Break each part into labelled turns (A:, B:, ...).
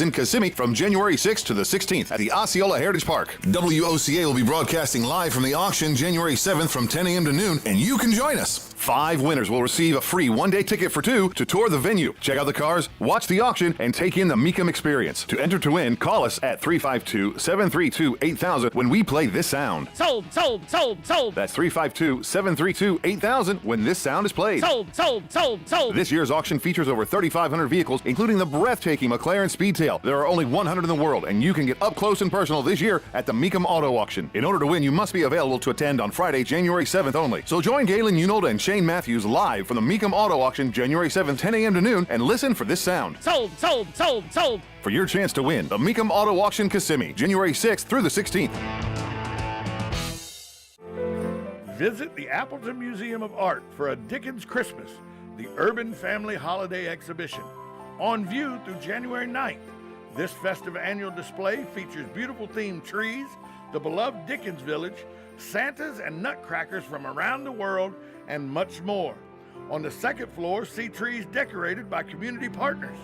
A: in Kissimmee from January 6th to the 16th at the Osceola Heritage Park. WOCA will be broadcasting live from the auction January 7th from 10 a.m. to noon, and you can join us. 5 winners will receive a free one-day ticket for 2 to tour the venue, check out the cars, watch the auction, and take in the Mecum experience. To enter to win, call us at 352-732-8000 when we play this sound.
B: Sold, sold, sold, sold.
A: That's 352-732-8000 when this sound is played.
B: Sold, sold, sold, sold.
A: This year's auction features over 3,500 vehicles, including the breathtaking McLaren Speedtail. There are only 100 in the world, and you can get up close and personal this year at the Mecum Auto Auction. In order to win, you must be available to attend on Friday, January 7th only. So join Galen Unolda and Shane Matthews live from the Mecum Auto Auction January 7th, 10 a.m. to noon, and listen for this sound.
B: Sold, sold, sold, sold.
A: For your chance to win the Mecum Auto Auction Kissimmee, January 6th through the 16th.
C: Visit the Appleton Museum of Art for a Dickens Christmas, the Urban Family Holiday Exhibition. On view through January 9th. This festive annual display features beautiful themed trees, the beloved Dickens Village, Santas and nutcrackers from around the world, and much more. On the second floor, see trees decorated by community partners.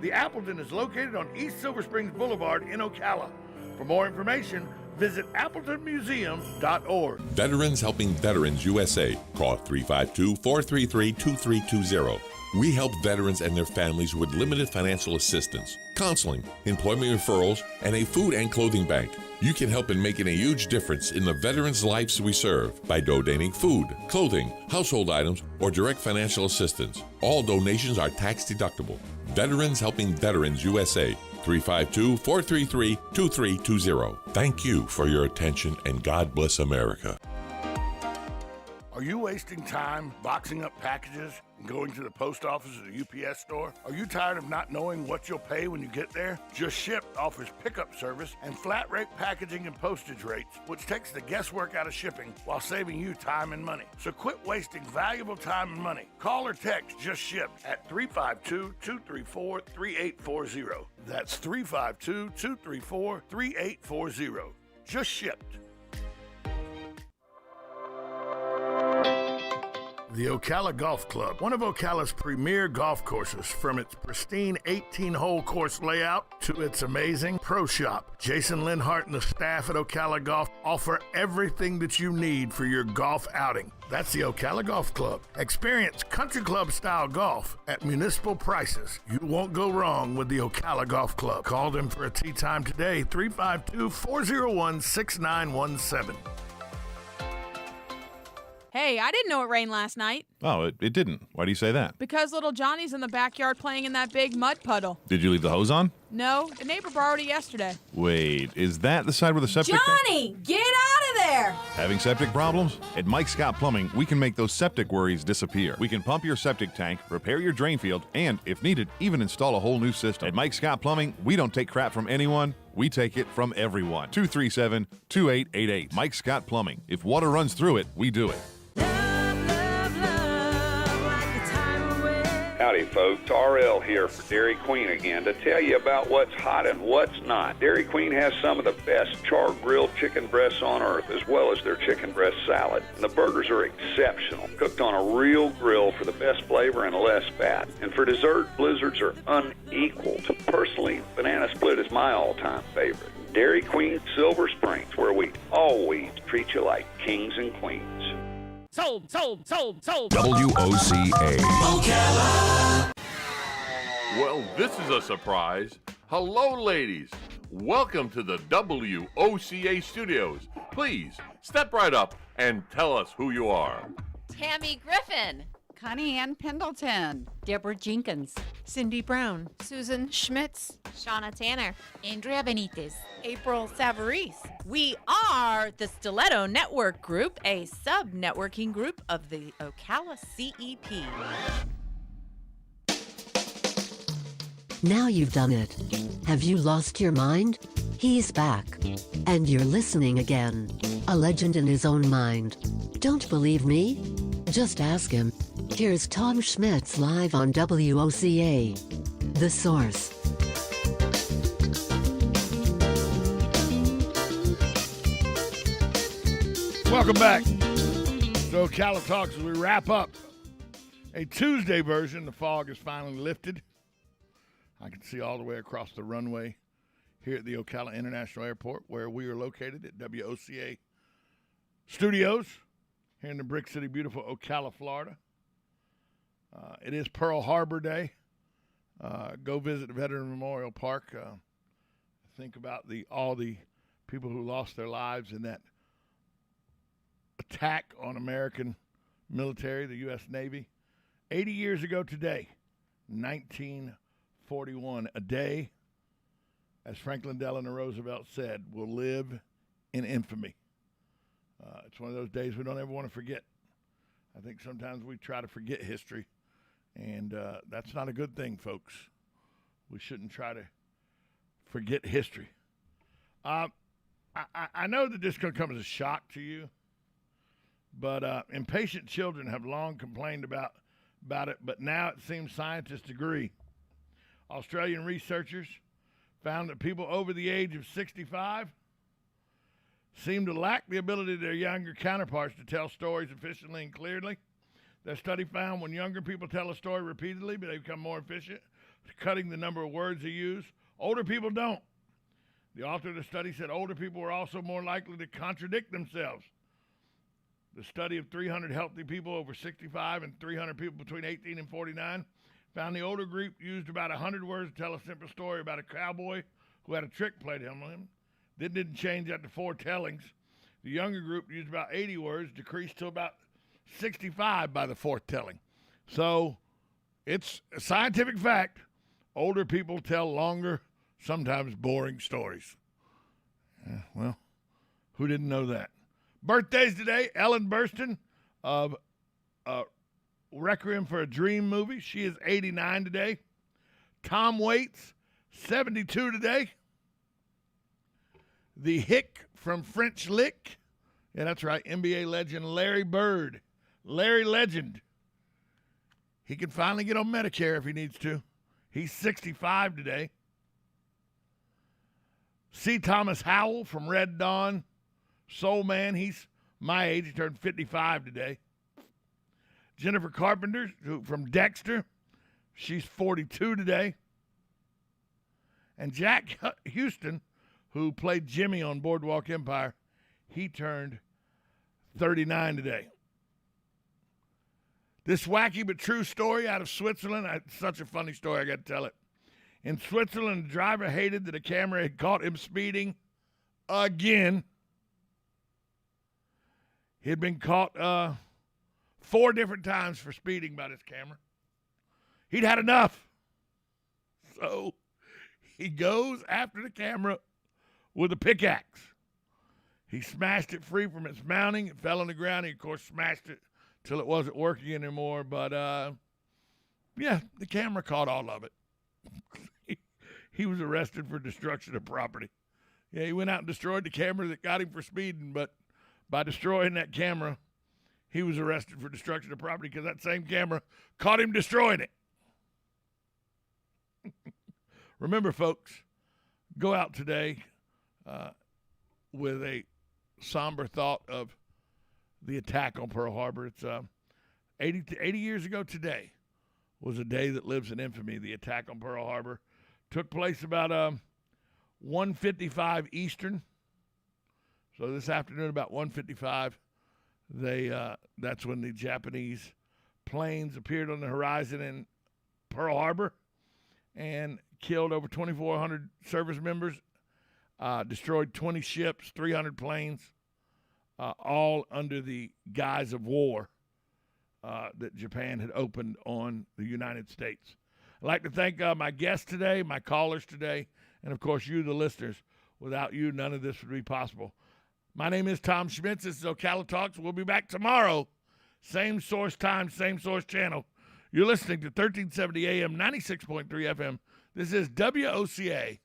C: The Appleton is located on East Silver Springs Boulevard in Ocala. For more information, visit appletonmuseum.org.
D: Veterans Helping Veterans USA. Call 352-433-2320. We help veterans and their families with limited financial assistance, counseling, employment referrals, and a food and clothing bank. You can help in making a huge difference in the veterans' lives we serve by donating food, clothing, household items, or direct financial assistance. All donations are tax deductible. Veterans Helping Veterans USA. 352-433-2320. Thank you for your attention, and God bless America.
C: Are you wasting time boxing up packages and going to the post office or the UPS store? Are you tired of not knowing what you'll pay when you get there? Just Ship offers pickup service and flat rate packaging and postage rates, which takes the guesswork out of shipping while saving you time and money. So quit wasting valuable time and money. Call or text Just Ship at 352-234-3840. That's 352-234-3840. Just Shipped. The Ocala Golf Club, one of Ocala's premier golf courses, from its pristine 18-hole course layout to its amazing pro shop. Jason Linhart and the staff at Ocala Golf offer everything that you need for your golf outing. That's the Ocala Golf Club. Experience country club-style golf at municipal prices. You won't go wrong with the Ocala Golf Club. Call them for a tee time today, 352-401-6917.
E: Hey, I didn't know it rained last night.
A: Oh, it didn't. Why do you say that?
E: Because little Johnny's in the backyard playing in that big mud puddle.
A: Did you leave the hose on?
E: No, the neighbor borrowed it yesterday.
A: Wait, is that the side where the septic...
F: Johnny, get out of there!
A: Having septic problems? At Mike Scott Plumbing, we can make those septic worries disappear. We can pump your septic tank, repair your drain field, and, if needed, even install a whole new system. At Mike Scott Plumbing, we don't take crap from anyone. We take it from everyone. 237-2888. Mike Scott Plumbing. If water runs through it, we do it.
G: Howdy, folks. RL here for Dairy Queen again to tell you about what's hot and what's not. Dairy Queen has some of the best char-grilled chicken breasts on earth, as well as their chicken breast salad. And the burgers are exceptional, cooked on a real grill for the best flavor and less fat. And for dessert, blizzards are unequaled. Personally, banana split is my all-time favorite. Dairy Queen Silver Springs, where we always treat you like kings and queens.
B: Sold, sold, sold, sold.
D: WOCA.
H: Well, this is a surprise. Hello, ladies. Welcome to the WOCA studios. Please, step right up and tell us who you are.
I: Tammy Griffin.
J: Connie Ann Pendleton.
I: Deborah Jenkins.
E: Cindy Brown.
F: Susan Schmitz.
I: Shauna Tanner. Andrea Benitez.
J: April Savarese.
K: We are the Stiletto Network Group, a sub-networking group of the Ocala CEP.
L: Now you've done it. Have you lost your mind? He's back. And you're listening again. A legend in his own mind. Don't believe me? Just ask him. Here's Tom Schmitz live on WOCA. The Source.
C: Welcome back to Ocala Talks as we wrap up a Tuesday version. The fog is finally lifted. I can see all the way across the runway here at the Ocala International Airport, where we are located at WOCA Studios here in the Brick City, beautiful Ocala, Florida. It is Pearl Harbor Day. Go visit the Veteran Memorial Park. Think about all the people who lost their lives in that attack on American military, the U.S. Navy. 80 years ago today, 1941, a day, as Franklin Delano Roosevelt said, will live in infamy. It's one of those days we don't ever want to forget. I think sometimes we try to forget history, and that's not a good thing, folks. We shouldn't try to forget history. I know that this is going to come as a shock to you, but impatient children have long complained about it, but now it seems scientists agree. Australian researchers found that people over the age of 65 seem to lack the ability of their younger counterparts to tell stories efficiently and clearly. Their study found when younger people tell a story repeatedly, they become more efficient, cutting the number of words they use. Older people don't. The author of the study said older people were also more likely to contradict themselves. The study of 300 healthy people over 65 and 300 people between 18 and 49 found the older group used about 100 words to tell a simple story about a cowboy who had a trick played on him. That didn't change after 4 tellings. The younger group used about 80 words, decreased to about 65 by the 4th telling. So it's a scientific fact. Older people tell longer, sometimes boring stories. Well, who didn't know that? Birthdays today, Ellen Burstyn of Requiem for a Dream movie. She is 89 today. Tom Waits, 72 today. The Hick from French Lick. Yeah, that's right. NBA legend Larry Bird. Larry Legend. He can finally get on Medicare if he needs to. He's 65 today. C. Thomas Howell from Red Dawn. Soul Man. He's my age. He turned 55 today. Jennifer Carpenter from Dexter. She's 42 today. And Jack Houston, who played Jimmy on Boardwalk Empire, he turned 39 today. This wacky but true story out of Switzerland, it's such a funny story, I got to tell it. In Switzerland, the driver hated that a camera had caught him speeding again. He had been caught 4 different times for speeding by this camera. He'd had enough. So he goes after the camera with a pickaxe. He smashed it free from its mounting. It fell on the ground. He, of course, smashed it till it wasn't working anymore. But, yeah, the camera caught all of it. He was arrested for destruction of property. Yeah, he went out and destroyed the camera that got him for speeding, but by destroying that camera, he was arrested for destruction of property because that same camera caught him destroying it. Remember, folks, go out today with a somber thought of the attack on Pearl Harbor. It's 80 years ago today was a day that lives in infamy. The attack on Pearl Harbor took place about 1:55 Eastern. So this afternoon, about 1:55, that's when the Japanese planes appeared on the horizon in Pearl Harbor and killed over 2,400 service members, destroyed 20 ships, 300 planes, all under the guise of war that Japan had opened on the United States. I'd like to thank my guests today, my callers today, and, of course, you, the listeners. Without you, none of this would be possible. My name is Tom Schmitz. This is Ocala Talks. We'll be back tomorrow. Same source time, same source channel. You're listening to 1370 AM, 96.3 FM. This is WOCA,